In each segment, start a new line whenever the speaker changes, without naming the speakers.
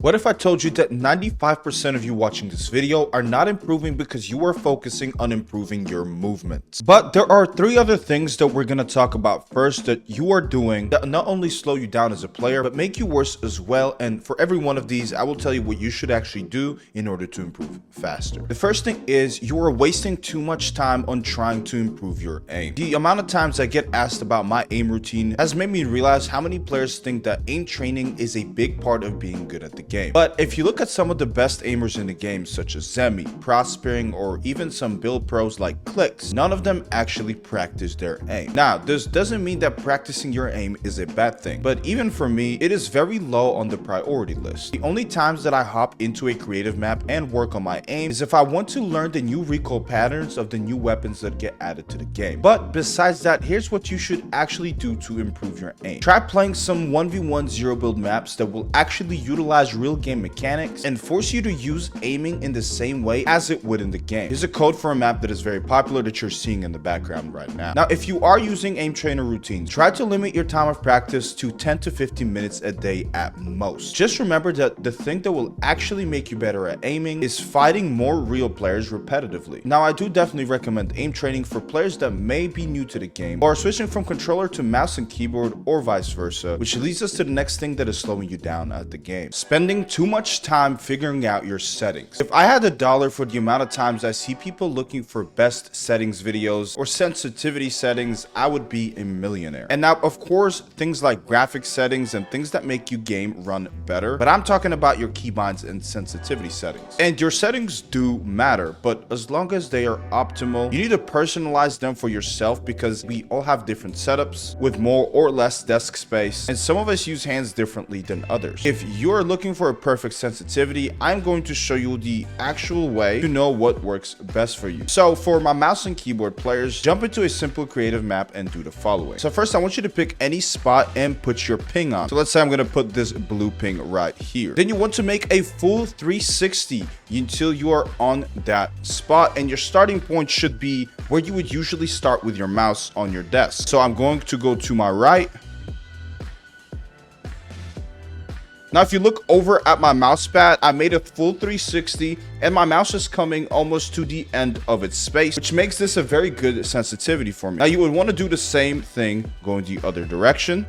What if I told you that 95% of you watching this video are not improving because you are focusing on improving your movements? But there are three other things that we're going to talk about first that you are doing that not only slow you down as a player, but make you worse as well. And for every one of these, I will tell you what you should actually do in order to improve faster. The first thing is you are wasting too much time on trying to improve your aim. The amount of times I get asked about my aim routine has made me realize how many players think that aim training is a big part of being good at the game. But if you look at some of the best aimers in the game, such as Zemi, Prospering, or even some build pros like Clicks, none of them actually practice their aim. Now, this doesn't mean that practicing your aim is a bad thing, but even for me, it is very low on the priority list. The only times that I hop into a creative map and work on my aim is if I want to learn the new recoil patterns of the new weapons that get added to the game. But besides that, here's what you should actually do to improve your aim. Try playing some 1v1 zero build maps that will actually utilize real game mechanics and force you to use aiming in the same way as it would in the game. Here's a code for a map that is very popular that you're seeing in the background right now. Now, if you are using aim trainer routines, try to limit your time of practice to 10 to 15 minutes a day at most. Just remember that the thing that will actually make you better at aiming is fighting more real players repetitively. Now, I do definitely recommend aim training for players that may be new to the game or switching from controller to mouse and keyboard or vice versa, which leads us to the next thing that is slowing you down at the game: spending too much time figuring out your settings. If I had $1 for the amount of times I see people looking for best settings videos or sensitivity settings, I would be a millionaire. And now, of course, things like graphics settings and things that make your game run better, but I'm talking about your keybinds and sensitivity settings. And your settings do matter, but as long as they are optimal, you need to personalize them for yourself because we all have different setups with more or less desk space, and some of us use hands differently than others. If you're looking for a perfect sensitivity, I'm going to show you the actual way to know what works best for you. So for my mouse and keyboard players, jump into a simple creative map and do the following. So first, I want you to pick any spot and put your ping on. So let's say I'm going to put this blue ping right here. Then you want to make a full 360 until you are on that spot, and your starting point should be where you would usually start with your mouse on your desk. So I'm going to go to my right. Now, if you look over at my mouse pad, I made a full 360 and my mouse is coming almost to the end of its space, which makes this a very good sensitivity for me. Now, you would want to do the same thing going the other direction.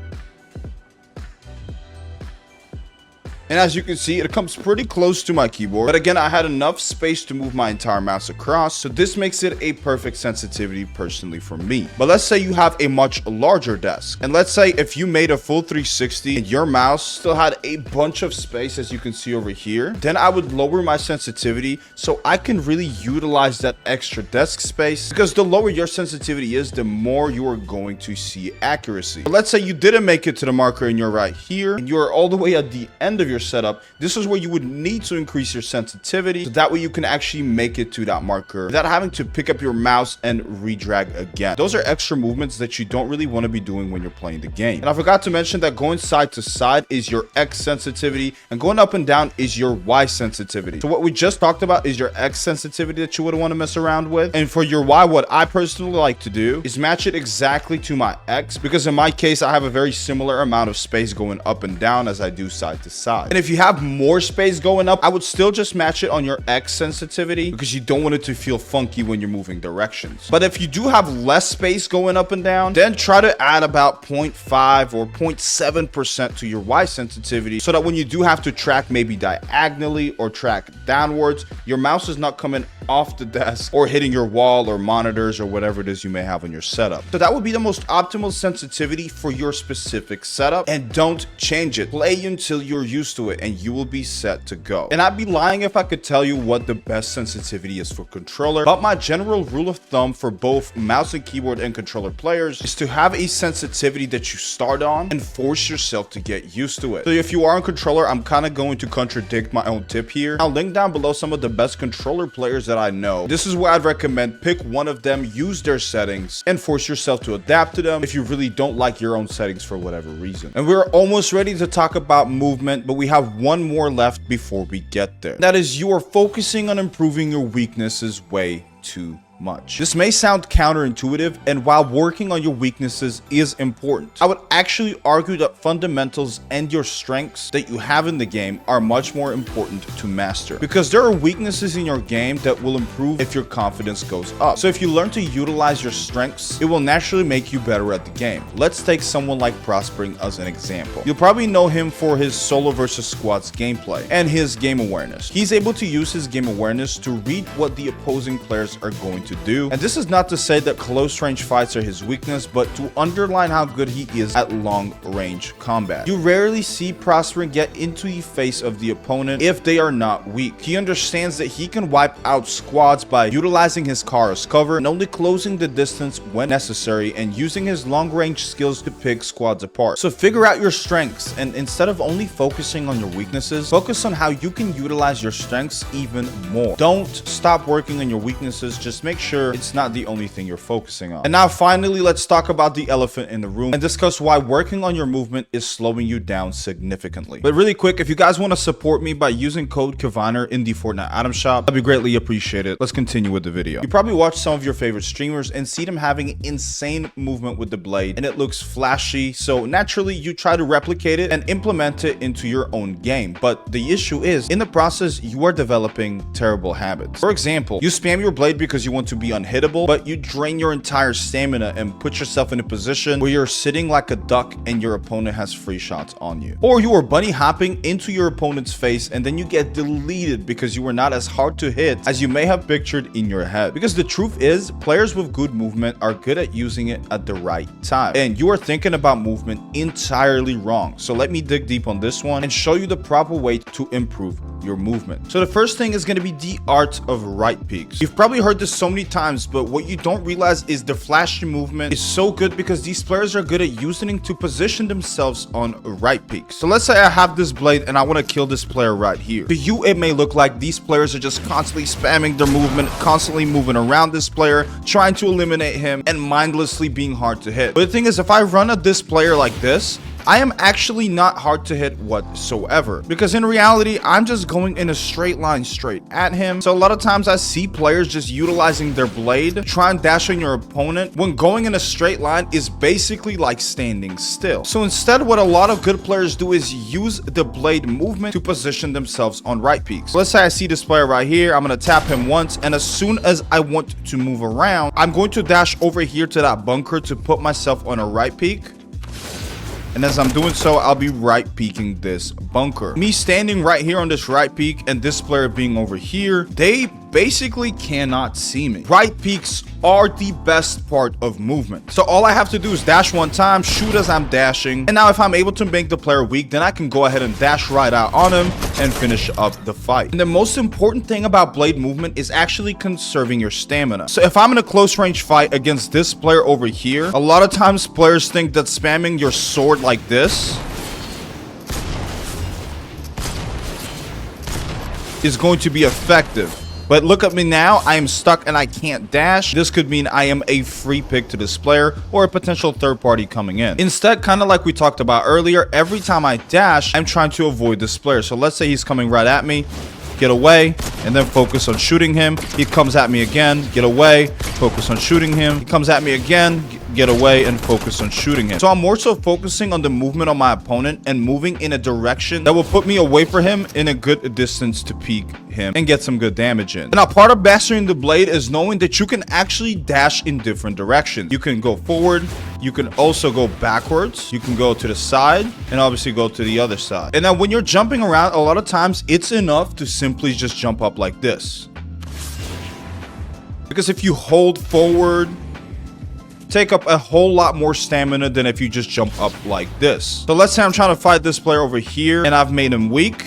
And as you can see, it comes pretty close to my keyboard. But again, I had enough space to move my entire mouse across, so this makes it a perfect sensitivity personally for me. But let's say you have a much larger desk. And let's say if you made a full 360 and your mouse still had a bunch of space, as you can see over here, then I would lower my sensitivity so I can really utilize that extra desk space, because the lower your sensitivity is, the more you are going to see accuracy. But let's say you didn't make it to the marker and you're right here, and you're all the way at the end of your setup. This is where you would need to increase your sensitivity so that way you can actually make it to that marker without having to pick up your mouse and re-drag again. Those are extra movements that you don't really want to be doing when you're playing the game. And I forgot to mention that going side to side is your X sensitivity and going up and down is your Y sensitivity. So what we just talked about is your X sensitivity that you would want to mess around with. And for your Y, what I personally like to do is match it exactly to my X, because in my case, I have a very similar amount of space going up and down as I do side to side. And if you have more space going up, I would still just match it on your X sensitivity because you don't want it to feel funky when you're moving directions. But if you do have less space going up and down, then try to add about 0.5 or 0.7% to your Y sensitivity so that when you do have to track maybe diagonally or track downwards, your mouse is not coming off the desk or hitting your wall or monitors or whatever it is you may have on your setup. So that would be the most optimal sensitivity for your specific setup, and don't change it. Play until you're used to it and you will be set to go. And I'd be lying if I could tell you what the best sensitivity is for controller, but my general rule of thumb for both mouse and keyboard and controller players is to have a sensitivity that you start on and force yourself to get used to it. So if you are on controller, I'm kind of going to contradict my own tip here. I'll link down below some of the best controller players that I know. This is where I'd recommend pick one of them, use their settings, and force yourself to adapt to them if you really don't like your own settings for whatever reason. And we're almost ready to talk about movement, but we have one more left before we get there. That is, you are focusing on improving your weaknesses way too much. This may sound counterintuitive, and while working on your weaknesses is important, I would actually argue that fundamentals and your strengths that you have in the game are much more important to master, because there are weaknesses in your game that will improve if your confidence goes up. So if you learn to utilize your strengths, it will naturally make you better at the game. Let's take someone like Prospering as an example. You'll probably know him for his solo versus squads gameplay and his game awareness. He's able to use his game awareness to read what the opposing players are going to do. And this is not to say that close range fights are his weakness, but to underline how good he is at long range combat. You rarely see Prospering get into the face of the opponent if they are not weak. He understands that he can wipe out squads by utilizing his car as cover and only closing the distance when necessary, and using his long range skills to pick squads apart. So figure out your strengths, and instead of only focusing on your weaknesses, focus on how you can utilize your strengths even more. Don't stop working on your weaknesses, just make sure it's not the only thing you're focusing on. And now finally, let's talk about the elephant in the room and discuss why working on your movement is slowing you down significantly. But really quick, if you guys want to support me by using code Kaviner in the Fortnite item shop, that'd be greatly appreciated. Let's continue with the video. You probably watch some of your favorite streamers and see them having insane movement with the blade, and it looks flashy, so naturally you try to replicate it and implement it into your own game. But the issue is, in the process, you are developing terrible habits. For example, you spam your blade because you want to be unhittable, but you drain your entire stamina and put yourself in a position where you're sitting like a duck and your opponent has free shots on you. Or you are bunny hopping into your opponent's face and then you get deleted because you were not as hard to hit as you may have pictured in your head. Because the truth is, players with good movement are good at using it at the right time, and you are thinking about movement entirely wrong. So let me dig deep on this one and show you the proper way to improve your movement. So the first thing is going to be the art of right peaks. You've probably heard this so many times, but what you don't realize is the flashy movement is so good because these players are good at using it to position themselves on right peaks. So let's say I have this blade and I want to kill this player right here. To you, it may look like these players are just constantly spamming their movement, constantly moving around this player, trying to eliminate him, and mindlessly being hard to hit. But the thing is, if I run at this player like this, I am actually not hard to hit whatsoever, because in reality, I'm just going in a straight line straight at him. So a lot of times I see players just utilizing their blade to try and dash on your opponent when going in a straight line is basically like standing still. So instead, what a lot of good players do is use the blade movement to position themselves on right peaks. So let's say I see this player right here. I'm going to tap him once, and as soon as I want to move around, I'm going to dash over here to that bunker to put myself on a right peak. And as I'm doing so, I'll be right peeking this bunker. Me standing right here on this right peak and this player being over here, they basically cannot see me. Right peaks are the best part of movement. So all I have to do is dash one time, shoot as I'm dashing, and now if I'm able to make the player weak, then I can go ahead and dash right out on him and finish up the fight. And the most important thing about blade movement is actually conserving your stamina. So if I'm in a close range fight against this player over here, a lot of times players think that spamming your sword like this is going to be effective. But look at me now, I am stuck and I can't dash. This could mean I am a free pick to this player or a potential third party coming in. Instead, kind of like we talked about earlier, every time I dash, I'm trying to avoid this player. So let's say he's coming right at me, get away, and then focus on shooting him. He comes at me again, get away, focus on shooting him. He comes at me again, get away, and focus on shooting him. So I'm more so focusing on the movement of my opponent and moving in a direction that will put me away from him in a good distance to peek him and get some good damage in. Now, part of mastering the blade is knowing that you can actually dash in different directions. You can go forward, you can also go backwards, you can go to the side, and obviously go to the other side. And now when you're jumping around, a lot of times it's enough to simply just jump up like this. Because if you hold forward, take up a whole lot more stamina than if you just jump up like this. So let's say I'm trying to fight this player over here and I've made him weak.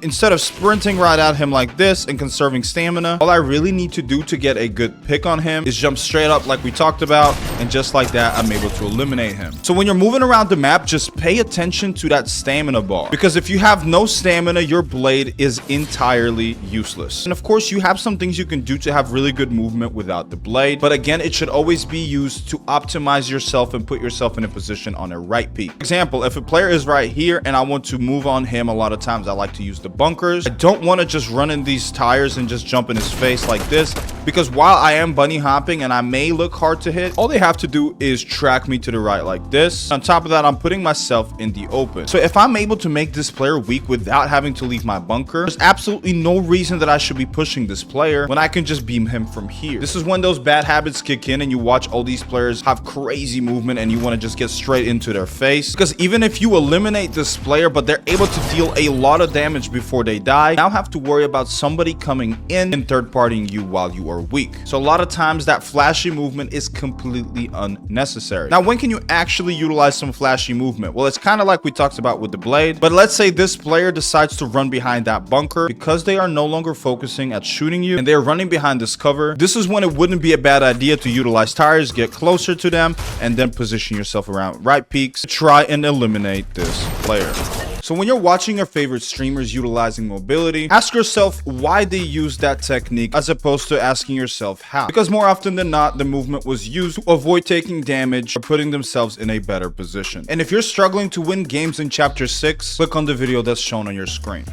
Instead of sprinting right at him like this and conserving stamina, all I really need to do to get a good pick on him is jump straight up like we talked about, and just like that, I'm able to eliminate him. So when you're moving around the map, just pay attention to that stamina bar, because if you have no stamina, your blade is entirely useless. And of course, you have some things you can do to have really good movement without the blade, but again, it should always be used to optimize yourself and put yourself in a position on a right peak. For example, if a player is right here and I want to move on him, a lot of times I like to use the bunkers. I don't want to just run in these tires and just jump in his face like this, because while I am bunny hopping and I may look hard to hit, all they have to do is track me to the right like this. On top of that, I'm putting myself in the open. So if I'm able to make this player weak without having to leave my bunker, there's absolutely no reason that I should be pushing this player when I can just beam him from here. This is when those bad habits kick in and you watch all these players have crazy movement and you want to just get straight into their face. Because even if you eliminate this player but they're able to deal a lot of damage before they die, you now have to worry about somebody coming in and third partying you while you are weak. So a lot of times that flashy movement is completely unnecessary. Now, when can you actually utilize some flashy movement? Well, it's kind of like we talked about with the blade, but let's say this player decides to run behind that bunker because they are no longer focusing at shooting you and they're running behind this cover. This is when it wouldn't be a bad idea to utilize tires, get closer to them, and then position yourself around right peaks to try and eliminate this player. So when you're watching your favorite streamers utilizing mobility, ask yourself why they use that technique as opposed to asking yourself how. Because more often than not, the movement was used to avoid taking damage or putting themselves in a better position. And if you're struggling to win games in Chapter 6, click on the video that's shown on your screen.